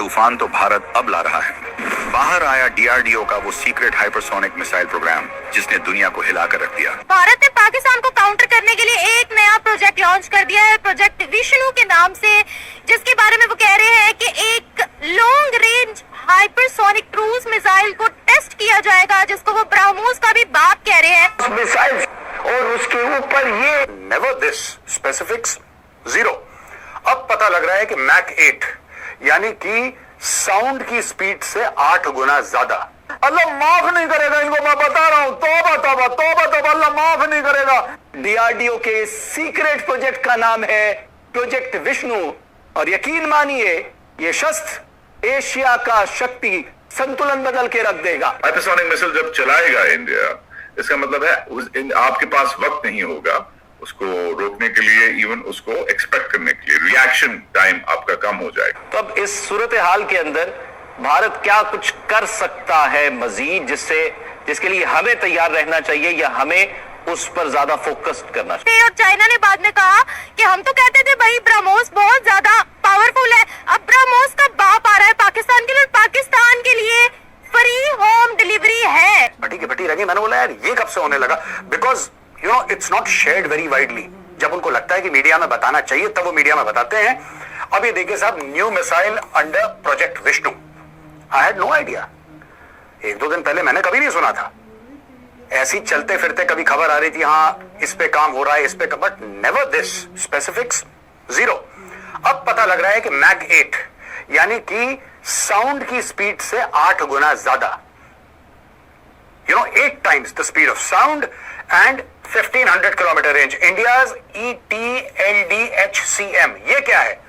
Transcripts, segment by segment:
तूफान तो भारत अब ला रहा है। बाहर आया डीआरडीओ का वो सीक्रेट हाइपरसोनिक मिसाइल प्रोग्राम जिसने दुनिया को हिलाकर रख दिया। भारत ने पाकिस्तान को काउंटर करने के लिए एक नया प्रोजेक्ट लॉन्च कर दिया है, प्रोजेक्ट विष्णु के नाम से, जिसके बारे में वो कह रहे हैं कि एक long range hypersonic cruise missile को टेस्ट किया जाएगा, जिसको वो ब्रह्मोस का भी बाप कह रहे हैं। मिसाइल और उसके ऊपर ये नेवर दिस स्पेसिफिक्स 0। अब पता लग रहा है कि मैक 8 यानी कि साउंड की स्पीड से 8 गुना ज्यादा। अल्लाह माफ नहीं करेगा इनको, मैं बता रहा हूं। तौबा तौबा तौबा तौबा, अल्लाह माफ नहीं करेगा। डीआरडीओ के सीक्रेट प्रोजेक्ट का नाम है प्रोजेक्ट विष्णु, और यकीन मानिए ये शस्त्र एशिया का शक्ति संतुलन बदल के रख देगा। हाइपरसोनिक मिसाइल जब चलाएगा इंडिया, इसका मतलब है आपके पास वक्त नहीं होगा उसको रोकने के लिए, इवन उसको एक्सपेक्ट करने के लिए। रिएक्शन टाइम आपका कम हो जाएगा। तो अब इस सूरत हाल के अंदर भारत क्या कुछ कर सकता है मजीद, जिसके लिए हमें तैयार रहना चाहिए या हमें उस पर ज्यादा फोकस करना चाहिए? और चाइना ने बाद में कहा कि हम तो कहते थे भाई ब्रह्मोस बहुत ज्यादा पावरफुल है, अब ब्रह्मोस का बाप आ रहा है पाकिस्तान के लिए, पाकिस्तान के लिए फ्री होम डिलीवरी है। भट्टी की भट्टी रंगी। मैंने बोला यार ये कब से होने लगा, because you know it's not shared very widely. जब उनको लगता है कि मीडिया में बताना चाहिए तब वो मीडिया में बताते हैं। अब ये देखिए साहब, new missile under project Vishnu. I had no idea. 1-2 दिन पहले मैंने कभी नहीं सुना था। ऐसी चलते फिरते कभी खबर आ रही थी, हाँ इस पे काम हो रहा है, इस पे, बट नेवर दिस स्पेसिफिक्स 0। अब पता लग रहा है कि मैक 8 यानी कि साउंड की स्पीड से 8 गुना ज्यादा, 8 times the speed of sound and 1500 kilometre range. India's ETLDHCM, ये क्या है?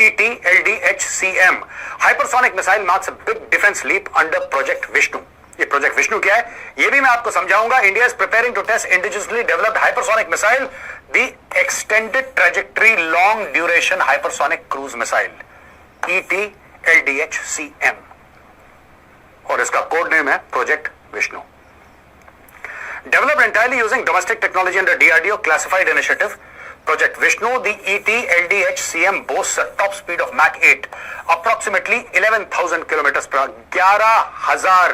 ETLDHCM hypersonic missile marks a big defence leap under project Vishnu. ये प्रोजेक्ट विष्णु क्या है ये भी मैं आपको समझाऊंगा। India is preparing to test indigenously developed hypersonic missile, the extended trajectory long duration hypersonic cruise missile, ETLDHCM, और इसका कोड नेम है project Vishnu. Developed entirely using domestic technology under DRDO classified initiative, Project Vishnu, the ETLDHCM boasts a top speed of Mach 8, approximately 11,000 kilometers per hour, 11,000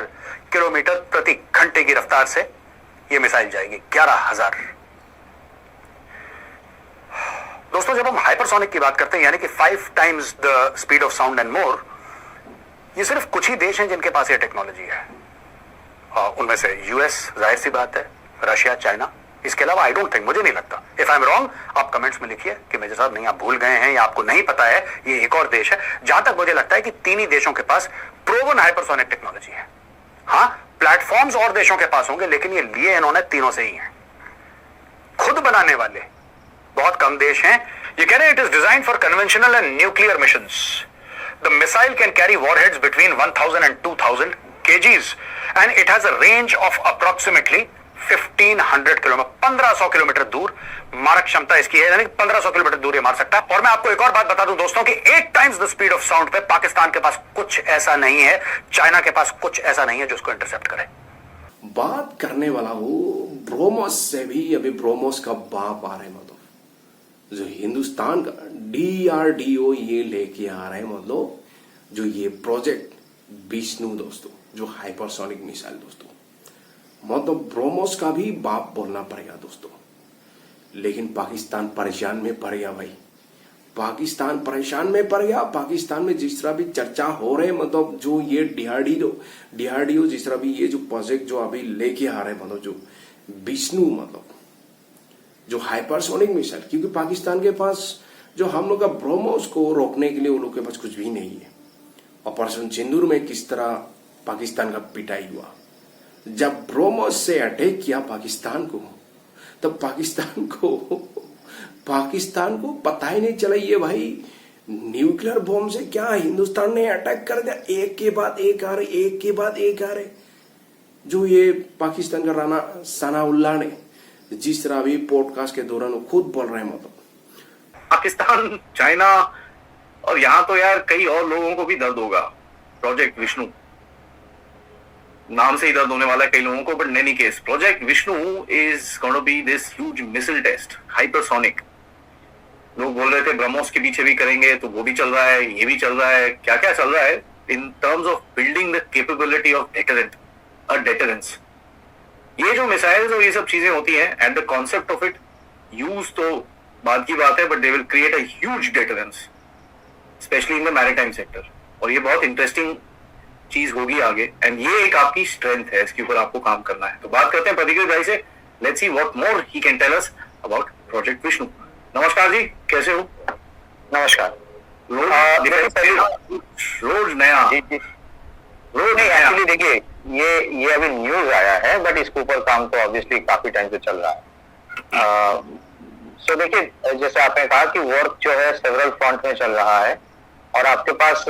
kilometre प्रति घंटे की रफ्तार से यह missile जाएगी। 11,000। दोस्तों, जब हम हाइपरसोनिक की बात करते हैं, यानी कि 5 times the speed of sound and more, ये सिर्फ कुछ ही देश हैं जिनके पास यह टेक्नोलॉजी है। उनमें से यूएस, जाहिर सी बात है, रशिया, चाइना। इसके अलावा आई डोंट थिंक, मुझे नहीं लगता। इफ आई एम रॉन्ग, आप कमेंट्स में लिखिए कि मेजर साहब नहीं, आप भूल गए हैं या आपको नहीं पता है, ये एक और देश है। जहां तक मुझे लगता है कि 3 ही देशों के पास प्रूवन हाइपरसोनिक टेक्नोलॉजी है। हाँ, प्लेटफॉर्म्स और देशों के पास होंगे, लेकिन ये लिए इन्होंने तीनों से ही है। खुद बनाने वाले बहुत कम देश हैं। ये कह रहे हैं it is design for conventional and nuclear missions. The missile can carry warheads between 1000 and 2000 kgs and it has a range of approximately 1500 kilometre, 1500 kilometre दूर मारक क्षमता इसकी है, यानी 1500 किलोमीटर दूर ये मार सकता है। और मैं आपको एक और बात बता दूं दोस्तों कि 8 times the speed of sound पे पाकिस्तान के पास कुछ ऐसा नहीं है, चाइना के पास कुछ ऐसा नहीं है जो उसको इंटरसेप्ट करे। बात करने वाला हूं ब्रोमोस से भी। अभी ब्रोमोस का बाप आ रहे हैं, मतलब जो हिंदुस्तान का DRDO ये लेके आ रहे हैं, मतलब जो ये प्रोजेक्ट विष्णु दोस्तों, जो हाइपरसोनिक मिसाइल दोस्तों, मतलब ब्रोमोस का भी बाप बोलना पड़ेगा दोस्तों। लेकिन पाकिस्तान परेशान में पड़ गया भाई, पाकिस्तान परेशान में पड़ गया। पाकिस्तान में जिस तरह भी चर्चा हो रहे, मतलब जो ये DRDO जिस तरह भी ये जो प्रोजेक्ट जो अभी लेके आ रहे, मतलब जो विष्णु, मतलब जो हाइपरसोनिक मिसाइल, क्योंकि पाकिस्तान के पास जो हम लोग का ब्रोमोस को रोकने के लिए उन लोग के पास कुछ भी नहीं है। ऑपरेशन सिंदूर में किस तरह पाकिस्तान का पिटाई हुआ, जब ब्रोमोस से अटैक किया पाकिस्तान को, तब पाकिस्तान को पता ही नहीं चला ये भाई न्यूक्लियर बॉम्ब से क्या हिंदुस्तान ने अटैक कर दिया। एक के बाद एक आ रहे, एक के बाद एक आ रहे। जो ये पाकिस्तान का राणा सनाउल्लाह ने जिस तरह अभी पॉडकास्ट के दौरान खुद बोल रहे हैं, मतलब पाकिस्तान, चाइना और यहां तो यार कई और लोगों को भी दर्द होगा। प्रोजेक्ट विष्णु नाम से ही दर्द होने वाला है कई लोगों को, but in any case project Vishnu is going to be this huge missile test, hypersonic. लोग बोल रहे थे ब्रह्मोस के पीछे भी करेंगे, तो वो भी चल रहा है, ये भी चल रहा है, क्या क्या चल रहा है in terms of building the capability of deterrence. ये जो मिसाइल्स और ये सब चीजें होती हैं, at the concept of it, use तो बात की बात है, but they will create a huge deterrence, specially in the maritime sector. और ये बहुत इंटरेस्टिंग चीज होगी आगे, एंड ये एक आपकी स्ट्रेंथ है, इसके ऊपर आपको काम करना है. तो बात करते हैं प्रदीप भाई से. Let's see what more he can tell us about project Vishnu. नमस्कार जी, कैसे हो? नमस्कार. रोज नया रोज नहीं, नया. एक्चुअली देखिए, ये अभी न्यूज आया है, बट इसके ऊपर काम तो ऑब्वियसली काफी टाइम से चल रहा है. सो देखिए, जैसे आपने कहा कि वर्क जो है सेवरल फ्रंट में चल रहा है, और आपके पास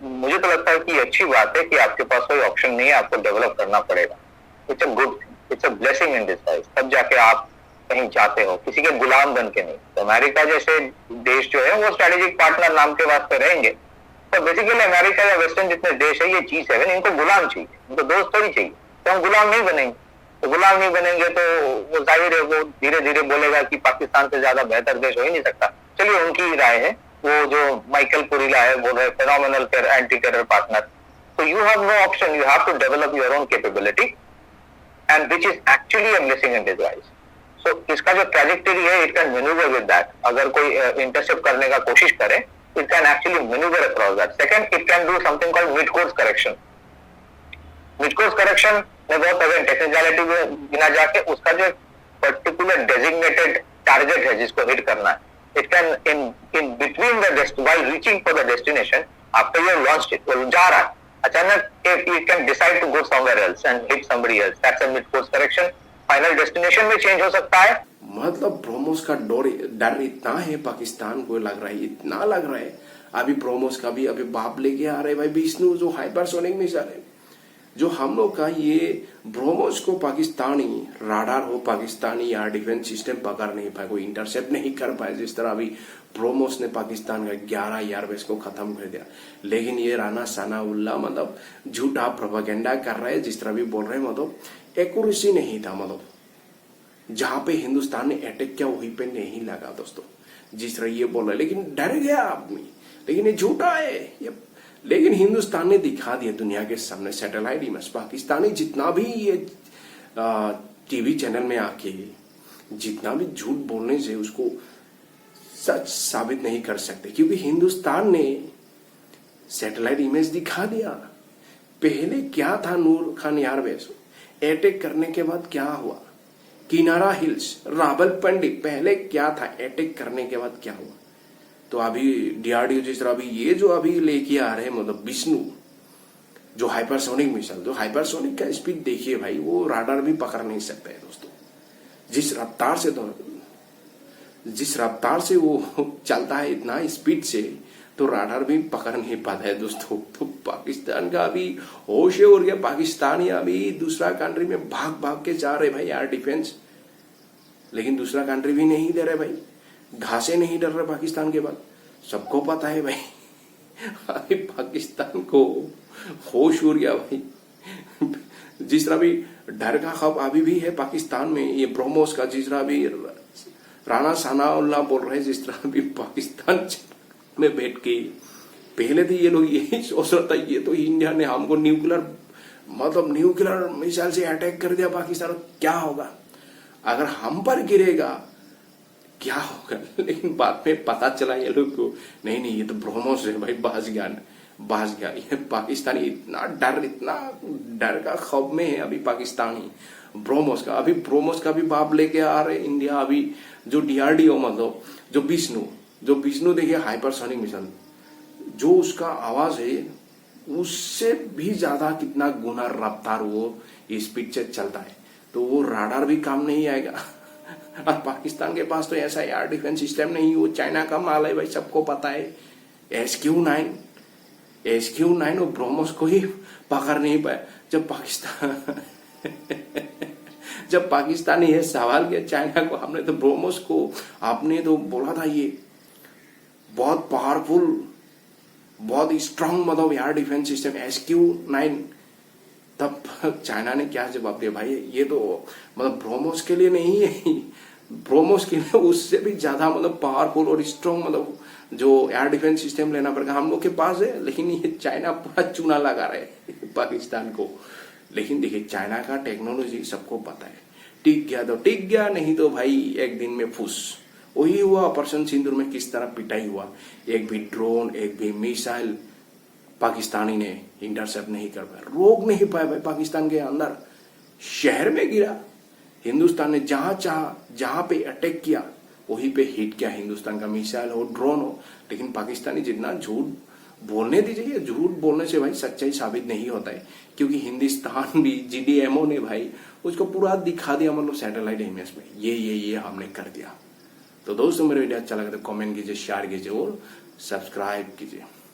मुझे तो लगता है कि अच्छी बात है कि आपके पास कोई ऑप्शन नहीं है, आपको डेवलप करना पड़ेगा. It's a good, it's a blessing in disguise. तब जाके आप कहीं जाते हो, किसी के गुलाम बन के नहीं. तो अमेरिका जैसे देश जो है वो स्ट्रेटेजिक पार्टनर नाम के वास्ते रहेंगे, तो बेसिकली अमेरिका या वेस्टर्न जितने देश है, ये G7 इनको गुलाम चाहिए, इनको दोस्त थोड़ी चाहिए. तो हम गुलाम नहीं बनेंगे. तो गुलाम नहीं बनेंगे तो वो जाहिर है वो धीरे धीरे बोलेगा कि पाकिस्तान से ज्यादा बेहतर देश हो ही नहीं सकता. चलिए, उनकी ही राय है. वो जो माइकल कुरिला है बोल रहे फेनोमेनल एंटी टेरर पार्टनर. तो you have no option, you have to develop your own capability, and which is actually a blessing in disguise. So इसका जो ट्रैजेक्टरी है, it can manoeuvre with that. अगर कोई intercept करने का कोशिश करे, it can actually maneuver across that. Second, it can do something called mid-course correction. Mid-course correction में बहुत अगर टेक्निकलिटी में बिना जाके उसका जो पर्टिकुलर डेजिग्नेटेड टारगेट है जिसको हिट करना है, it can in between the while reaching for the destination, after you have launched it, वो जा रहा है, अचानक it can decide to go somewhere else and hit somebody else. That's a mid-course correction. Final destination में change हो सकता है. मतलब ब्रोमोस का डर इतना है पाकिस्तान को, लग रहा है इतना लग रहा है. अभी ब्रोमोस का भी अभी बाप लेके आ रहे भाई विष्णु, जो हाइपरसोनिक मिसाइल है, जो हम लोग का ये ब्रोमोस को पाकिस्तानी राडार हो, पाकिस्तानी एयर डिफेंस सिस्टम पकड़ नहीं पाए, कोई इंटरसेप्ट नहीं कर पाए. जिस तरह अभी ब्रोमोस ने पाकिस्तान का 11 एयरबेस को खत्म कर दिया. लेकिन ये राना सनाउल्ला मतलब झूठा प्रोपेगेंडा कर रहे हैं. जिस तरह भी बोल रहे हैं, मतलब एक्यूरेसी नहीं था. मतलब जहां पे हिंदुस्तान ने अटैक किया वहीं पे नहीं लगा दोस्तों, जिस तरह ये बोल रहे. लेकिन डर गया आदमी, लेकिन ये झूठा है ये. लेकिन हिंदुस्तान ने दिखा दिया दुनिया के सामने सैटेलाइट इमेज. पाकिस्तानी जितना भी ये टीवी चैनल में आके जितना भी झूठ बोलने से उसको सच साबित नहीं कर सकते, क्योंकि हिंदुस्तान ने सैटेलाइट इमेज दिखा दिया. पहले क्या था नूर खान एयरबेस, अटैक करने के बाद क्या हुआ, किनारा हिल्स, रावलपिंडी, पहले क्या था, अटैक करने के बाद क्या हुआ. तो अभी डीआरडीओ जिस तरह अभी ये जो अभी लेके आ रहे हैं, मतलब विष्णु जो हाइपरसोनिक मिसाइल, जो हाइपरसोनिक का स्पीड देखिए भाई, वो राडार भी पकड़ नहीं सकता है दोस्तों. जिस रफ्तार से वो चलता है इतना स्पीड से, तो राडार भी पकड़ नहीं पाता है दोस्तों. तो पाकिस्तान का अभी होश हो गया. पाकिस्तानी अभी दूसरा कंट्री में भाग भाग के जा रहे भाई एयर डिफेंस, लेकिन दूसरा कंट्री भी नहीं दे रहे भाई. घासे नहीं डर रहे पाकिस्तान के बाद, सबको पता है भाई. अभी पाकिस्तान को होश हो गया भाई. जिस तरह भी डर का खौफ अभी भी है पाकिस्तान में, ये ब्रोमोस का जिस तरह भी राना सनाउल्लाह बोल रहे हैं, जिस तरह भी पाकिस्तान में बैठ के पहले तो ये लोग यही सोच रहा था, ये तो इंडिया ने हमको न्यूक्लियर मिसाइल से अटैक कर दिया पाकिस्तान, क्या होगा अगर हम पर गिरेगा, क्या होगा. लेकिन बाद में पता चला ये लोग को नहीं ये तो ब्रोमोस है भाई, बाज गया. ये पाकिस्तानी इतना डर का खौफ में है अभी पाकिस्तानी ब्रोमोस का. अभी ब्रोमोस का भी बाप लेके आ रहे इंडिया. अभी जो डीआरडीओ मतलब जो विष्णु देखिए हाइपरसोनिक मिसाइल, जो उसका आवाज है उससे भी ज्यादा कितना गुना रफ्तार वो स्पीड से चलता है. तो वो राडार भी काम नहीं आएगा. और पाकिस्तान के पास तो ऐसा एयर डिफेंस सिस्टम नहीं, वो चाइना का माल है भाई, सबको पता है. SQ-9 वो ब्रोमोस को ही पकड़ नहीं पाया. जब पाकिस्तान ने यह सवाल किया चाइना को, हमने तो ब्रोमोस को, आपने तो बोला था ये बहुत पावरफुल, बहुत स्ट्रांग मतलब एयर डिफेंस सिस्टम SQ-9, तब चाइना ने क्या जवाब दिया, भाई ये तो मतलब ब्रोमोस के लिए नहीं है, ब्रोमोस के लिए उससे भी ज्यादा मतलब पावरफुल और स्ट्रॉन्ग मतलब जो एयर डिफेंस सिस्टम लेना पड़ेगा। हम लोग के पास है, लेकिन ये चाइना पूरा चूना लगा रहे है पाकिस्तान को। लेकिन देखिए चाइना का टेक्नोलॉजी सबको पता है, टिक गया तो टिक गया, नहीं तो भाई एक दिन में फुस। वही हुआ ऑपरेशन सिंदूर में, किस तरह पिटाई हुआ। एक भी ड्रोन, एक भी मिसाइल पाकिस्तानी ने इंटरसेप्ट नहीं कर पाया, रोक नहीं पाया भाई। पाकिस्तान के अंदर शहर में गिरा, हिंदुस्तान ने जहां पे अटैक किया वहीं पे हिट किया, हिंदुस्तान का मिसाइल हो, ड्रोन हो। लेकिन पाकिस्तानी जितना झूठ बोलने दीजिए, झूठ बोलने से भाई सच्चाई साबित नहीं होता है, क्योंकि हिंदुस्तान भी GDMO ने भाई उसको पूरा दिखा दिया, मतलब सैटेलाइट इमेज में ये हमने कर दिया। तो दोस्तों मेरा वीडियो अच्छा लगा तो कमेंट कीजिए, शेयर कीजिए और सब्सक्राइब कीजिए।